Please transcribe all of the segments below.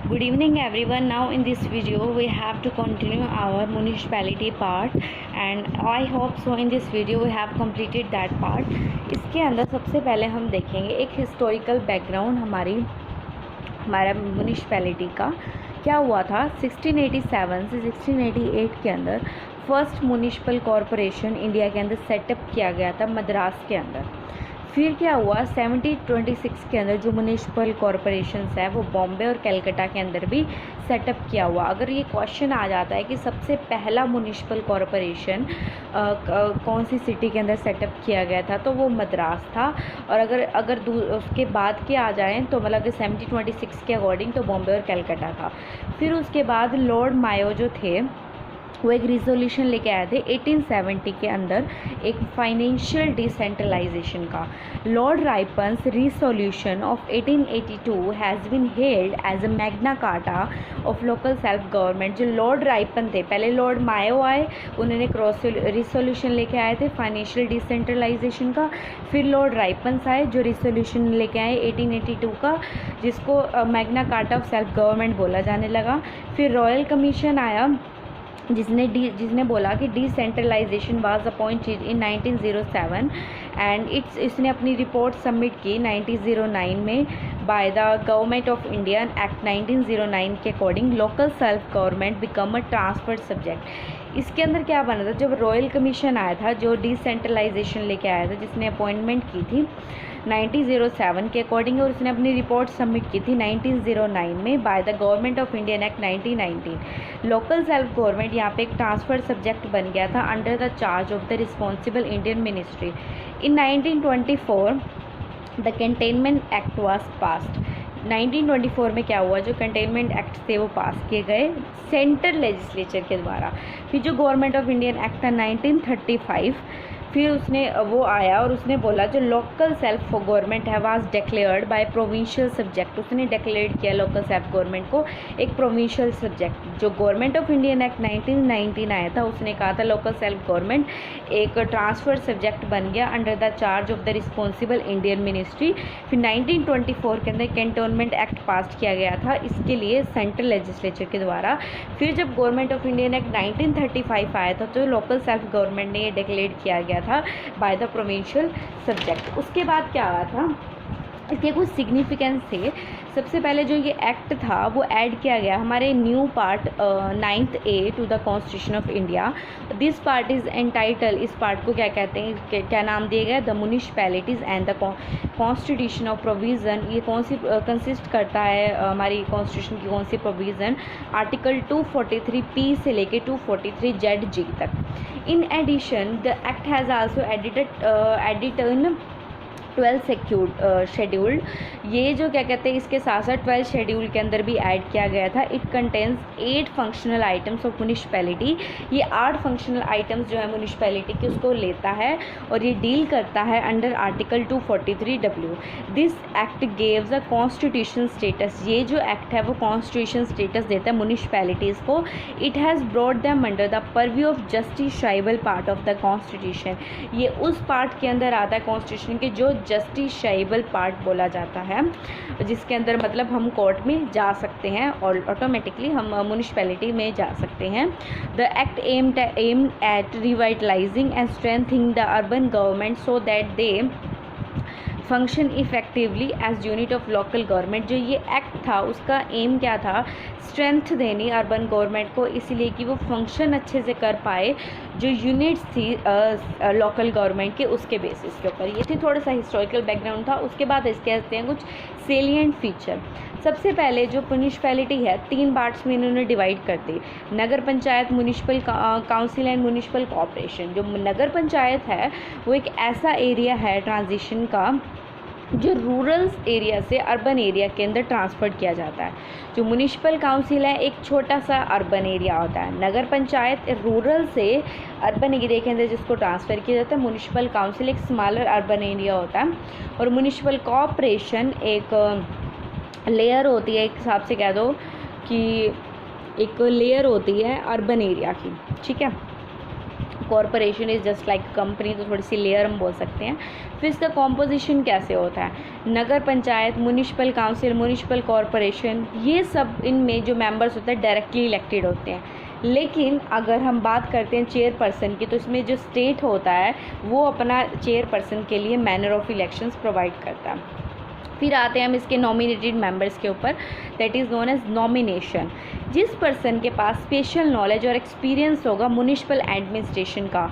Good evening everyone. Now in this video we have to continue our municipality part and I hope so in this video we have completed that part. इसके अंदर सबसे पहले हम देखेंगे एक historical background हमारा municipality का क्या हुआ था। 1687 से 1688 के अंदर फर्स्ट म्यूनिसिपल कॉरपोरेशन इंडिया के अंदर सेटअप किया गया था मद्रास के अंदर। फिर क्या हुआ 1726 के अंदर जो म्यूनिसिपल कॉरपोरेशंस है वो बॉम्बे और कलकत्ता के अंदर भी सेटअप किया हुआ। अगर ये क्वेश्चन आ जाता है कि सबसे पहला म्यूनिसिपल कॉरपोरेशन कौन सी सिटी के अंदर सेटअप किया गया था तो वो मद्रास था। और अगर उसके बाद के आ जाएँ तो मतलब कि 1726 के अकॉर्डिंग तो बॉम्बे और कलकत्ता था। फिर उसके बाद लॉर्ड मायो जो थे वो एक रिजोल्यूशन लेके आए थे 1870 के अंदर एक फाइनेंशियल डिसेंट्रलाइजेशन का। Lord Ripon's resolution of 1882 has been held as a Magna Carta of local self government. जो लॉर्ड राइपन थे, पहले लॉर्ड मायो आए, उन्होंने क्रॉस रिसोल्यूशन लेके आए थे फाइनेंशियल डिसेंट्रलाइजेशन का। फिर लॉर्ड राइपन्स आए जो रिसोल्यूशन लेके आए 1882 का, जिसको Magna Carta of self government बोला जाने लगा। फिर रॉयल कमीशन आया जिसने बोला कि decentralisation was appointed in 1907 and इसने अपनी रिपोर्ट सबमिट की 1909 में by the Government of India Act 1909 के according local self government become a transferred subject. इसके अंदर क्या बना था, जब रॉयल कमीशन आया था जो डिसेंट्रलाइजेशन लेके आया था, जिसने अपॉइंटमेंट की थी 1907 के अकॉर्डिंग और उसने अपनी रिपोर्ट सबमिट की थी 1909 में by the Government of India act 1919। Local self government यहाँ पे एक ट्रांसफर सब्जेक्ट बन गया था under the charge of the responsible Indian ministry. In 1924 the containment act was passed. 1924 में क्या हुआ, जो कंटेनमेंट एक्ट थे वो पास किए गए सेंट्रल लेजिस्लेचर के द्वारा। फिर जो गवर्नमेंट ऑफ इंडियन एक्ट था 1935, फिर उसने वो आया और उसने बोला जो लोकल सेल्फ गवर्नमेंट है was declared by provincial subject. उसने डिक्लेयर किया लोकल सेल्फ गवर्नमेंट को एक प्रोविंशियल सब्जेक्ट। जो गवर्नमेंट ऑफ इंडियन एक्ट 1919 आया था उसने कहा था लोकल सेल्फ गवर्नमेंट एक ट्रांसफर सब्जेक्ट बन गया under the charge of the responsible Indian ministry. फिर 1924 के अंदर कैंटोनमेंट एक्ट पास किया गया था इसके लिए सेंट्रल लेजिस्लेचर के द्वारा। फिर जब गवर्नमेंट ऑफ इंडियन एक्ट 1935 आया था तो लोकल सेल्फ गवर्नमेंट ने ये डिक्लेयर किया गया था बाय द प्रोविंशियल सब्जेक्ट। उसके बाद क्या आया था, इसके कुछ सिग्निफिकेंस थे। सबसे पहले जो ये एक्ट था वो ऐड किया गया हमारे new part 9th A to the constitution of India. This part is entitle, इस पार्ट को क्या कहते हैं, क्या नाम दिया गया, the municipalities and the constitution of provision. ये कौन सी कंसिस्ट करता है हमारी कॉन्स्टिट्यूशन की, कौन सी प्रोविज़न, आर्टिकल 243P से लेके 243ZG तक। In addition the act has also added in 12 scheduled. ये जो क्या कहते हैं इसके साथ साथ 12 शेड्यूल के अंदर भी ऐड किया गया था। It contains 8 functional items of municipality. ये 8 फंक्शनल आइटम्स जो है म्यूनिसिपैलिटी के उसको लेता है और ये डील करता है under article 243W। This act गेव्स a constitution status. ये जो एक्ट है वो कॉन्स्टिट्यूशन स्टेटस देता है म्यूनिसिपैलिटीज़ को। It has brought them under the purview of justiciable part of the constitution. ये उस पार्ट के अंदर आता है कॉन्स्टिट्यूशन के जो जस्टिसाइबल पार्ट बोला जाता है, जिसके अंदर मतलब हम कोर्ट में जा सकते हैं और ऑटोमेटिकली हम म्यूनिसिपैलिटी में जा सकते हैं। The act aimed at revitalising and strengthening the urban government so that they function effectively as unit of local government. जो ये एक्ट था उसका एम क्या था, स्ट्रेंथ देनी अर्बन गवर्नमेंट को, इसीलिए कि वो फंक्शन अच्छे से कर पाए जो यूनिट्स थी लोकल गवर्नमेंट के, उसके बेसिस के ऊपर। ये थी थोड़ा सा हिस्टोरिकल बैकग्राउंड था। उसके बाद इसके आते हैं कुछ सेलिएंट फीचर। सबसे पहले जो म्यूनिसिपैलिटी है 3 पार्ट्स में इन्होंने डिवाइड कर दी, nagar panchayat, municipal council and municipal corporation. जो नगर पंचायत है वो एक ऐसा एरिया है ट्रांजिशन का जो रूरल एरिया से अर्बन एरिया के अंदर ट्रांसफ़र किया जाता है। जो म्यूनिसिपल काउंसिल है एक छोटा सा अर्बन एरिया होता है। नगर पंचायत रूरल से अर्बन एरिया के अंदर जिसको ट्रांसफ़र किया जाता है। म्यूनिसिपल काउंसिल एक स्मॉलर अर्बन एरिया होता है। और म्यूनिसिपल कॉर्पोरेशन एक लेयर होती है, एक हिसाब से कह दो कि एक लेयर होती है अर्बन एरिया की, ठीक है। Corporation is just like company, तो थोड़ी सी लेयर हम बोल सकते हैं। फिर इसका कॉम्पोजिशन कैसे होता है, nagar panchayat, municipal council, municipal corporation, ये सब इनमें जो मेंबर्स होते हैं डायरेक्टली इलेक्टेड होते हैं। लेकिन अगर हम बात करते हैं चेयरपर्सन की, तो इसमें जो स्टेट होता है वो अपना चेयरपर्सन के लिए मैनर ऑफ इलेक्शंस प्रोवाइड करता है। फिर आते हैं हम इसके नॉमिनेटेड मेंबर्स के ऊपर, that is known as nomination. जिस पर्सन के पास स्पेशल नॉलेज और एक्सपीरियंस होगा म्यूनिसिपल एडमिनिस्ट्रेशन का,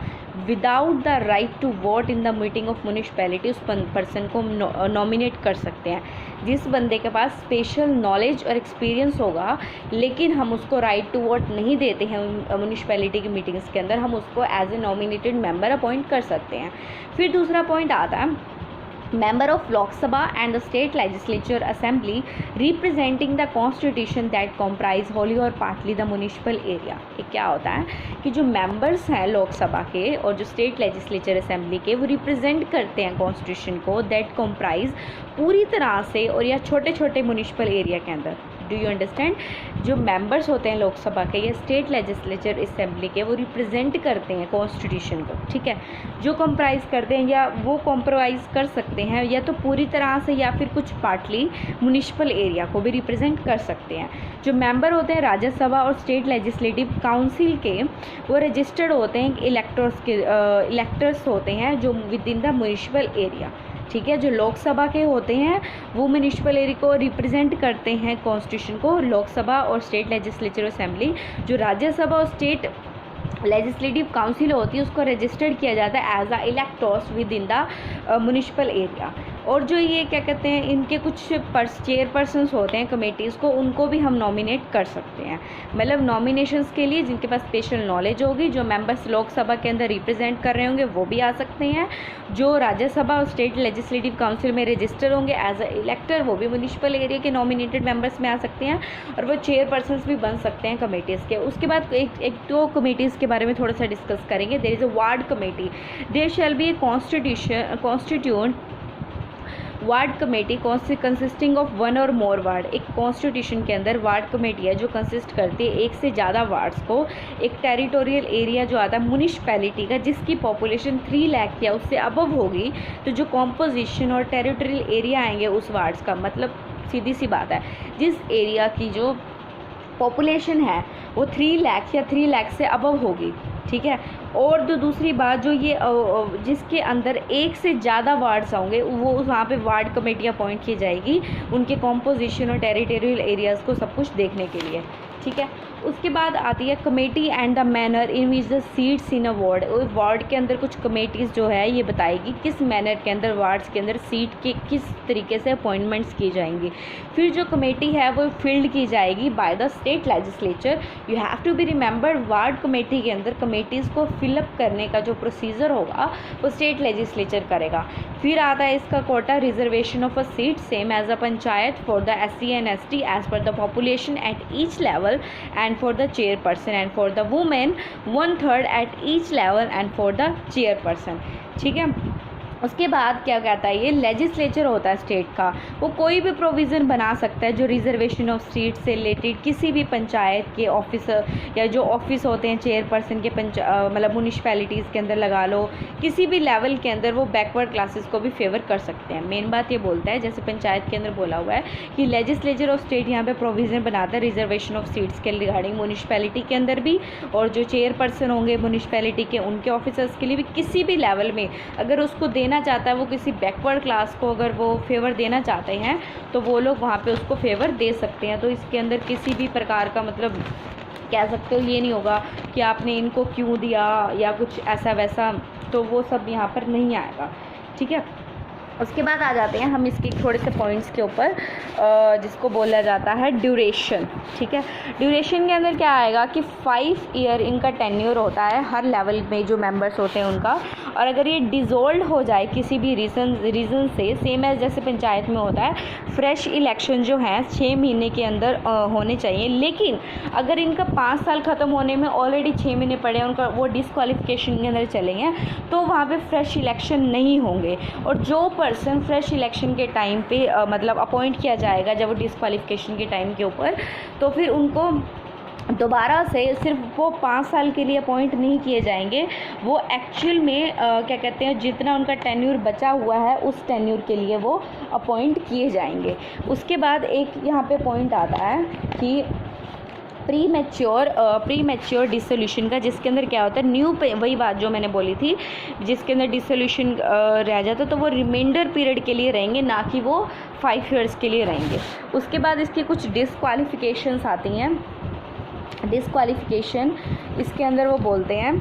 without the right to vote in the meeting of municipality, उस पर्सन को नॉमिनेट कर सकते हैं। जिस बंदे के पास स्पेशल नॉलेज और एक्सपीरियंस होगा लेकिन हम उसको राइट टू वोट नहीं देते हैं म्यूनिसिपैलिटी की मीटिंग्स के अंदर, हम उसको as a nominated member appoint कर सकते हैं। फिर दूसरा पॉइंट आता है member of Lok Sabha and the state legislature assembly representing the constitution that comprise wholly or partly the municipal area। ये क्या होता है कि जो मेंबर्स हैं लोकसभा के और जो स्टेट लेजिस्लेचर असेंबली के, वो रिप्रेजेंट करते हैं कॉन्स्टिट्यूशन को, दैट कॉम्प्राइज पूरी तरह से और या छोटे छोटे म्यूनिसिपल एरिया के अंदर। Do you understand? जो मेंबर्स होते हैं लोकसभा के या स्टेट लेजिस्लेचर असेंबली के, वो रिप्रेजेंट करते हैं कॉन्स्टिट्यूशन को, ठीक है, जो कंप्राइज करते हैं या वो कॉम्प्रोमाइज़ कर सकते हैं या तो पूरी तरह से या फिर कुछ पार्टली म्यूनिसिपल एरिया को भी रिप्रेजेंट कर सकते हैं। जो मेंबर होते हैं राज्यसभा और स्टेट लेजिस्लेटिव काउंसिल के, वो रजिस्टर्ड होते हैं इलेक्टर्स होते हैं जो with in the municipal area, ठीक है। जो लोकसभा के होते हैं वो म्यूनिसिपल एरिया को रिप्रेजेंट करते हैं कॉन्स्टिट्यूशन को, लोकसभा और स्टेट लेजिस्लेचर असेंबली। जो राज्यसभा और स्टेट लेजिस्लेटिव काउंसिल होती है उसको रजिस्टर्ड किया जाता है as a electors within the municipal area. और जो ये क्या कहते हैं, इनके कुछ चेयरपर्सन्स होते हैं कमेटीज़ को, उनको भी हम नॉमिनेट कर सकते हैं। मतलब नॉमिनेशंस के लिए जिनके पास स्पेशल नॉलेज होगी, जो मेंबर्स लोकसभा के अंदर रिप्रेजेंट कर रहे होंगे वो भी आ सकते हैं। जो राज्यसभा और स्टेट लेजिस्लेटिव काउंसिल में रजिस्टर होंगे एज अ इलेक्टर, वो भी म्यूनिसिपल एरिया के नॉमिनेटेड मेंबर्स में आ सकते हैं और वो चेयरपर्सन्स भी बन सकते हैं कमेटीज़ के। उसके बाद एक दो कमेटीज़ के बारे में थोड़ा सा डिस्कस करेंगे। There is a ward committee, there shall be a constitute ward committee consisting of one or more ward. एक कॉन्स्टिट्यूशन के अंदर वार्ड कमेटी है जो कंसिस्ट करती है एक से ज़्यादा वार्ड्स को। एक टेरिटोरियल एरिया जो आता है म्यूनिसिपैलिटी का, जिसकी पॉपुलेशन 3 लाख या उससे अबव होगी, तो जो कॉम्पोजिशन और टेरिटोरियल एरिया आएंगे उस वार्ड्स का, मतलब सीधी सी बात है, जिस एरिया की जो पॉपुलेशन है वो 3 लाख या 3 लाख से अबव होगी, ठीक है। और जो दूसरी बात, जो ये जिसके अंदर एक से ज़्यादा वार्ड्स होंगे वो वहाँ पे वार्ड कमेटी अपॉइंट की जाएगी उनके कॉम्पोजिशन और टेरिटोरियल एरियाज़ को सब कुछ देखने के लिए, ठीक है। उसके बाद आती है committee and the manner in which the seats in a ward. Ward के अंदर कुछ कमेटीज़ जो है ये बताएगी किस मैनर के अंदर वार्ड्स के अंदर सीट के किस तरीके से अपॉइंटमेंट्स की जाएंगी। फिर जो कमेटी है वो फील्ड की जाएगी by the state legislature. You have to be remember, ward committee के अंदर कमेटीज़ को फिलअप करने का जो प्रोसीजर होगा वो स्टेट लेजिस्लेचर करेगा। फिर आता है इसका quota, reservation of a seat same as a panchayat for the SC and ST as per the population at each level and for the chairperson, and for the women 1/3 at each level and for the chairperson, ठीक है। उसके बाद क्या कहता है, ये legislature होता है स्टेट का, वो कोई भी प्रोविज़न बना सकता है जो रिजर्वेशन ऑफ सीट से रिलेटेड किसी भी पंचायत के ऑफिसर या जो ऑफिस होते हैं चेयरपर्सन के मतलब म्यूनिसिपैलिटीज़ के अंदर लगा लो, किसी भी लेवल के अंदर वो बैकवर्ड क्लासेस को भी फेवर कर सकते हैं। मेन बात ये बोलता है, जैसे पंचायत के अंदर बोला हुआ है कि लेजिस्लेचर ऑफ स्टेट यहाँ पे प्रोविज़न बनाता है रिजर्वेशन ऑफ सीट्स के रिगार्डिंग म्यूनिसिपैलिटी के अंदर भी, और जो चेयरपर्सन होंगे म्यूनिसिपैलिटी के उनके ऑफिसर्स के लिए भी किसी भी लेवल में अगर उसको देना चाहता है, वो किसी बैकवर्ड क्लास को अगर वो फेवर देना चाहते हैं तो वो लोग वहाँ पे उसको फेवर दे सकते हैं। तो इसके अंदर किसी भी प्रकार का मतलब कह सकते हो ये नहीं होगा कि आपने इनको क्यों दिया या कुछ ऐसा वैसा, तो वो सब यहाँ पर नहीं आएगा, ठीक है। उसके बाद आ जाते हैं हम इसके थोड़े से पॉइंट्स के ऊपर, जिसको बोला जाता है ड्यूरेशन, ठीक है। ड्यूरेशन के अंदर क्या आएगा कि 5 ईयर इनका टेन्योर होता है हर लेवल में जो मेंबर्स होते हैं उनका, और अगर ये डिज़ोल्व हो जाए किसी भी रीज़न से, सेम एज जैसे पंचायत में होता है, फ्रेश इलेक्शन जो हैं 6 महीने के अंदर होने चाहिए। लेकिन अगर इनका 5 साल ख़त्म होने में ऑलरेडी 6 महीने पड़े हैं, उनका वो डिसक्वालिफिकेशन के अंदर चलेंगे तो वहाँ पे फ्रेश इलेक्शन नहीं होंगे। और जो पर्सन फ्रेश इलेक्शन के टाइम पे मतलब अपॉइंट किया जाएगा जब वो डिसक्वालिफिकेशन के टाइम के ऊपर, तो फिर उनको दोबारा से सिर्फ वो 5 साल के लिए अपॉइंट नहीं किए जाएंगे, वो एक्चुअल में क्या कहते हैं, जितना उनका टेन्यूर बचा हुआ है उस टेन्यूर के लिए वो अपॉइंट किए जाएंगे। उसके बाद एक यहाँ पे पॉइंट आता है कि प्री मैच्योर डिसोल्यूशन का, जिसके अंदर क्या होता है, न्यू वही बात जो मैंने बोली थी, जिसके अंदर डिसोल्यूशन रह जाता तो वो रिमाइंडर पीरियड के लिए रहेंगे, ना कि वो 5 ईयर्स के लिए रहेंगे। उसके बाद इसकी कुछ डिसक्वालिफिकेशंस आती हैं। डिसक्वालिफिकेशन इसके अंदर वो बोलते हैं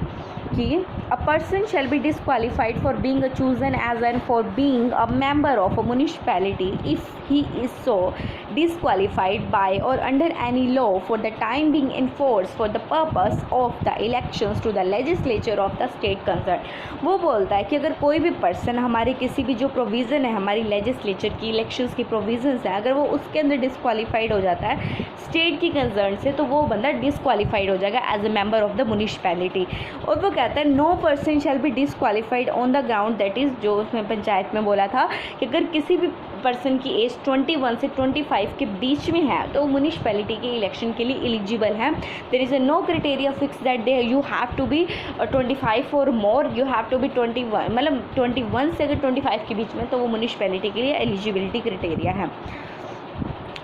कि a person shall be disqualified for being chosen as and for being a member of a municipality if he is so disqualified by or under any law for the time being enforced for the purpose of the elections to the legislature of the state concerned। वो बोलता है कि अगर कोई भी person हमारे किसी भी जो प्रोविज़न है हमारी लेजिस्लेचर की इलेक्शंस की प्रोविजंस है, अगर वो उसके अंदर डिसक्वालीफाइड हो जाता है स्टेट की कंसर्न से, तो वो बंदा डिसक्वालीफाइड हो जाएगा as a member of the municipality. और वो कहता है no person shall be disqualified on the ground that is, जो उसमें पंचायत में बोला था कि अगर किसी भी पर्सन की एज 21 से 25 के बीच में है तो म्युनिसिपैलिटी के इलेक्शन के लिए एलिजिबल है। There is a no criteria fix that they you have to be 25 or more, you have to be 21, मतलब 21 से अगर 25 के बीच में तो वो म्युनिसिपैलिटी के लिए एलिजिबिलिटी क्राइटेरिया है।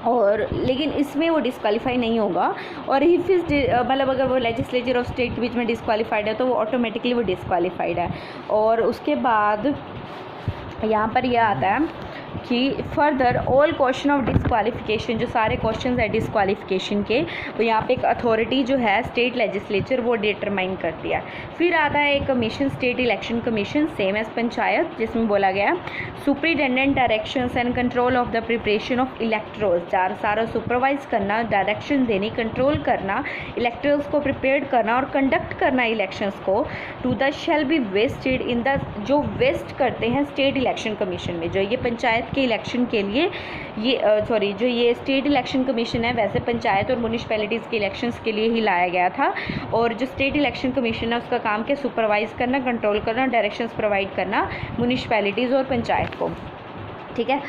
और लेकिन इसमें वो डिस्क्वालीफाई नहीं होगा, और इफ इज मतलब अगर वो लेजिस्लेचर ऑफ स्टेट के बीच में डिस्क्वालीफाइड है तो वो ऑटोमेटिकली वो डिस्क्वालीफाइड है। और उसके बाद यहाँ पर यह आता है कि further all question of disqualification, जो सारे क्वेश्चन है डिस्क्वालिफिकेशन के, वो यहाँ पे एक अथॉरिटी जो है स्टेट लेजिस्लेचर वो डिटरमाइन करती है। फिर आता है एक commission, state election commission, same as panchayat, जिसमें बोला गया superintendent directions and control of the preparation of electorals, सारा सुपरवाइज करना, डायरेक्शन देनी, कंट्रोल करना, इलेक्ट्रोल्स को प्रिपेयर करना और कंडक्ट करना इलेक्शंस को, to the shall be vested in the, जो वेस्ट करते हैं स्टेट इलेक्शन कमीशन में। जो ये पंचायत के इलेक्शन के लिए ये जो ये स्टेट इलेक्शन कमीशन है, वैसे पंचायत और म्युनिसिपैलिटीज़ के इलेक्शंस के लिए ही लाया गया था। और जो स्टेट इलेक्शन कमीशन है उसका काम क्या, सुपरवाइज करना, कंट्रोल करना, डायरेक्शंस प्रोवाइड करना म्युनिसिपैलिटीज़ और पंचायत को। ठीक है।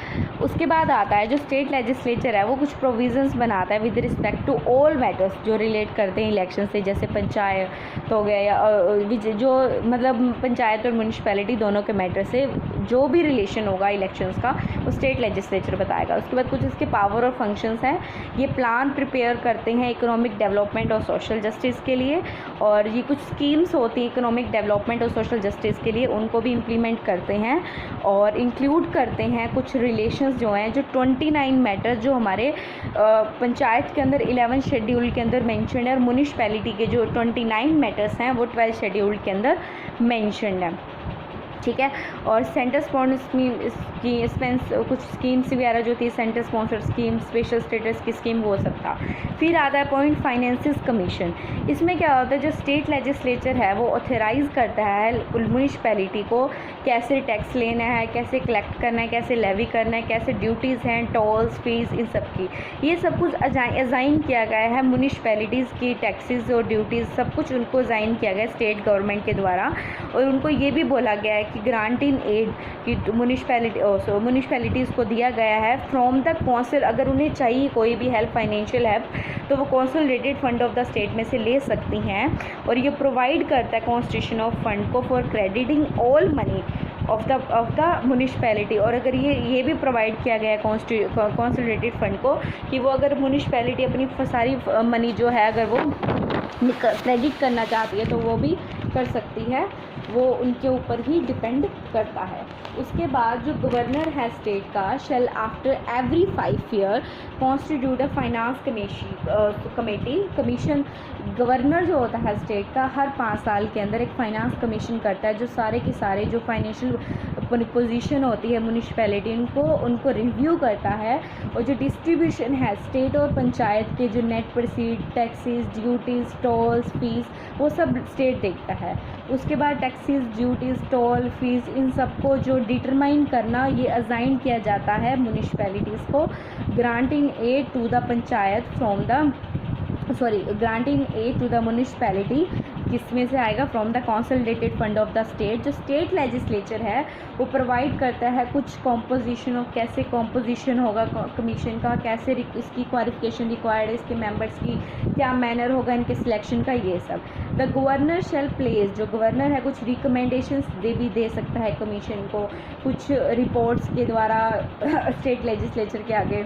उसके बाद आता है जो स्टेट लेजिस्लेचर है वो कुछ प्रोविजंस बनाता है with respect to all matters जो रिलेट करते हैं इलेक्शन से, जैसे पंचायत हो गया या जो मतलब पंचायत और म्युनिसिपैलिटी दोनों के मैटर से जो भी रिलेशन होगा इलेक्शंस का वो स्टेट लेजिस्लेचर बताएगा। उसके बाद कुछ इसके पावर और फंक्शंस हैं। ये प्लान प्रिपेयर करते हैं इकोनॉमिक डेवलपमेंट और सोशल जस्टिस के लिए, और ये कुछ स्कीम्स होती हैं इकोनॉमिक डेवलपमेंट और सोशल जस्टिस के लिए, उनको भी इम्प्लीमेंट करते हैं और इंक्लूड करते हैं कुछ रिलेशंस जो हैं, जो 29 मैटर्स जो हमारे पंचायत के अंदर 11 शेड्यूल के अंदर मेंशन है, और म्युनिसिपैलिटी के जो 29 मैटर्स हैं वो 12 शेड्यूल के अंदर मेंशन है। ठीक है। और सेंटर स्पॉन्सर कुछ स्कीम्स वगैरह जो थी, centre sponsor scheme, special status की स्कीम, वो सब था। फिर आता है पॉइंट फाइनेंसिस कमीशन। इसमें क्या होता है, जो स्टेट लेजिस्लेचर है वो ऑथराइज करता है म्युनिसिपैलिटी को कैसे टैक्स लेना है, कैसे कलेक्ट करना है, कैसे लेवी करना है, कैसे ड्यूटीज़ हैं, टोल्स, फीस, इन सब की, ये सब कुछ अजाइन किया गया है। म्युनिसिपैलिटीज़ की टैक्सेस और ड्यूटीज़ सब कुछ उनको अजाइन किया गया है स्टेट गवर्नमेंट के द्वारा, और उनको ये भी बोला गया है कि ग्रांट इन एड की म्युनिसिपैलिटीज़ को दिया गया है फ्रॉम द कौंसिल। अगर उन्हें चाहिए कोई भी हेल्प, फाइनेंशियल हेल्प, तो वो consolidated fund of the state में से ले सकती हैं, और ये प्रोवाइड करता है कॉन्स्टिट्यूशन ऑफ फंड को for crediting all money of the municipality. और अगर ये भी प्रोवाइड किया गया है कॉन्सोलिडेटेड फंड को कि वो अगर म्युनिसिपैलिटी अपनी सारी मनी जो है अगर वो क्रेडिट करना चाहती है तो वो भी कर सकती है, वो उनके ऊपर ही डिपेंड करता है। उसके बाद जो गवर्नर है स्टेट का, shall after every 5 year constitute a finance commission. Governor जो होता है स्टेट का हर 5 साल के अंदर एक फाइनेंस कमीशन करता है, जो सारे के सारे जो फाइनेंशियल पोजीशन होती है म्युनिसिपैलिटी उनको रिव्यू करता है, और जो डिस्ट्रीब्यूशन है स्टेट और पंचायत के जो net proceed, taxes, duties, tolls, fees, वो सब स्टेट देखता है। उसके बाद टैक्सेस, ड्यूटीज़, टोल, फीस, इन सबको जो डिटरमाइन करना ये असाइन किया जाता है म्युनिसिपैलिटीज़ को, granting aid to the panchayat from the granting aid to the municipality किस में से आएगा, from the consolidated fund of the state. जो स्टेट लेजिस्लेचर है वो प्रोवाइड करता है कुछ कॉम्पोजिशन ऑफ, कैसे कॉम्पोजिशन होगा कमीशन का, कैसे इसकी क्वालिफिकेशन रिक्वायर्ड है, इसके मेंबर्स की क्या मैनर होगा इनके सिलेक्शन का, ये सब। द गवर्नर शेल प्लेस, जो गवर्नर है कुछ रिकमेंडेशंस दे सकता है कमीशन को कुछ रिपोर्ट्स के द्वारा स्टेट लेजिस्लेचर के आगे।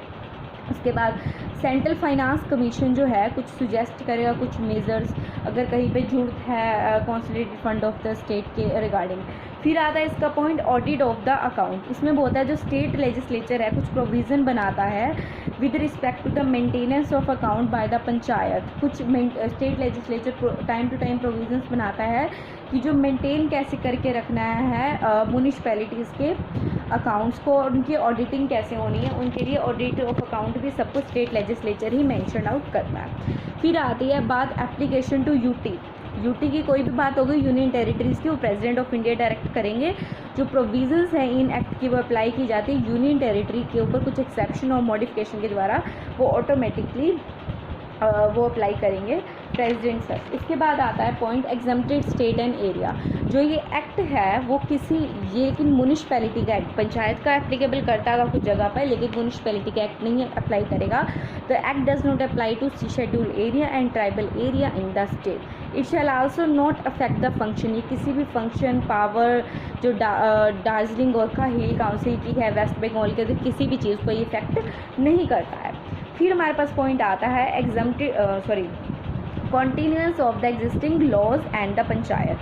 उसके बाद सेंट्रल फाइनेंस कमीशन जो है कुछ सुजेस्ट करेगा कुछ मेजर्स, अगर कहीं पे जरूरत है consolidated fund of the state के रिगार्डिंग। फिर आता है इसका point audit of the account. इसमें बोलता है जो स्टेट लेजिस्लेचर है कुछ प्रोविज़न बनाता है with respect to the maintenance of account by the panchayat. कुछ state legislature time to time provisions बनाता है कि जो मेंटेन कैसे करके रखना है म्यूनिसिपैलिटीज़ के अकाउंट्स को, और उनकी ऑडिटिंग कैसे होनी है, उनके लिए ऑडिट ऑफ अकाउंट भी सब कुछ स्टेट लेजिस्लेचर ही मेंशन आउट करना है। फिर आती है बात एप्लीकेशन टू यूटी की कोई भी बात होगी यूनियन टेरिटरीज़ की, वो प्रेसिडेंट ऑफ इंडिया डायरेक्ट करेंगे। जो प्रोविजंस हैं इन एक्ट की वो अप्लाई की जाती है यूनियन टेरिटरी के ऊपर, कुछ एक्सेप्शन और मॉडिफिकेशन के द्वारा वो ऑटोमेटिकली वो अप्लाई करेंगे प्रेसिडेंट सर। इसके बाद आता है point exempted state and area. जो ये एक्ट है वो लेकिन म्यूनिसिपैलिटी का एक्ट, पंचायत का एप्लीकेबल करता है कुछ जगह पर, लेकिन म्यूनिसिपैलिटी का एक्ट नहीं अप्लाई करेगा। The act does not apply to schedule area and tribal area in the state. It shall also not affect the function, ये किसी भी फंक्शन पावर जो दार्जिलिंग गोरखा हिल काउंसिल की है वेस्ट बंगाल के, तो किसी भी चीज़ को ये इफेक्ट नहीं करता है। फिर हमारे पास पॉइंट आता है continuance of the existing laws and the panchayat.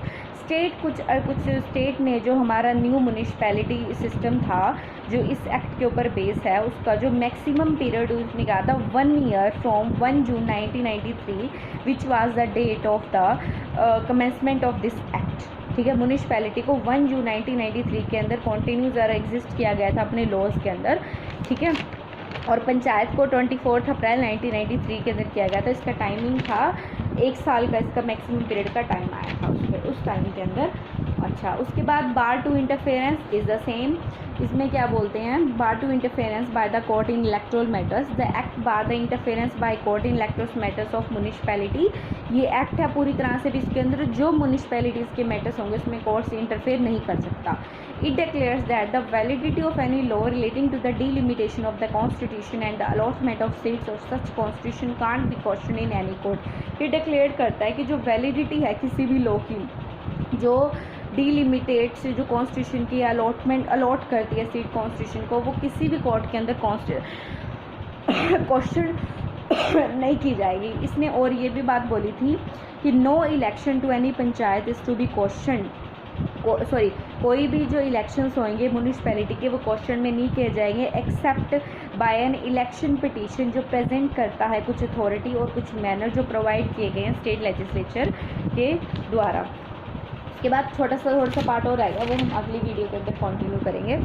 कुछ स्टेट ने जो हमारा न्यू म्यूनिसिपैलिटी सिस्टम था जो इस एक्ट के ऊपर बेस है, उसका जो मैक्सिमम पीरियड उसने कहा था 1 year from 1 June 1993 which was the date of the commencement of this act. ठीक है, म्यूनिसिपैलिटी को 1 जून 1993 के अंदर कॉन्टीन्यू ज़रा एग्जिस्ट किया गया था अपने लॉज के अंदर। ठीक है, और पंचायत को 24 अप्रैल 1993 के अंदर किया गया था। इसका टाइमिंग था 1 साल का, इसका मैक्सिमम पीरियड का टाइम आया था उस टाइम के अंदर। अच्छा, उसके बाद bar to interference is the same. इसमें क्या बोलते हैं, bar to interference by the court in electoral matters. The act bar the interference by court in electoral matters of municipality. ये एक्ट है पूरी तरह से भी इसके अंदर जो म्यूनिसिपैलिटीज़ के मैटर्स होंगे उसमें कोर्ट से इंटरफेयर नहीं कर सकता। It declares that the validity of any law relating to the delimitation of the constitution and the allotment of seats of such constitution can't be questioned in any court। ये declare करता है कि जो validity है किसी भी law की, जो डिलिमिटेट से जो कॉन्स्टिट्यूशन की अलॉट करती है सीट कॉन्स्टिट्यूशन को, वो किसी भी कोर्ट के अंदर क्वेश्चन नहीं की जाएगी। इसने और ये भी बात बोली थी कि no election to any panchayat is to be question, कोई भी जो इलेक्शंस होंगे म्यूनिसिपैलिटी के वो क्वेश्चन में नहीं किए जाएंगे except by an election petition जो प्रेजेंट करता है कुछ अथॉरिटी और कुछ मैनर जो प्रोवाइड किए गए हैं स्टेट लेजिस्लेचर के द्वारा। उसके बाद थोड़ा सा पार्ट और आएगा, वो हम अगली वीडियो के अंदर कंटिन्यू करेंगे।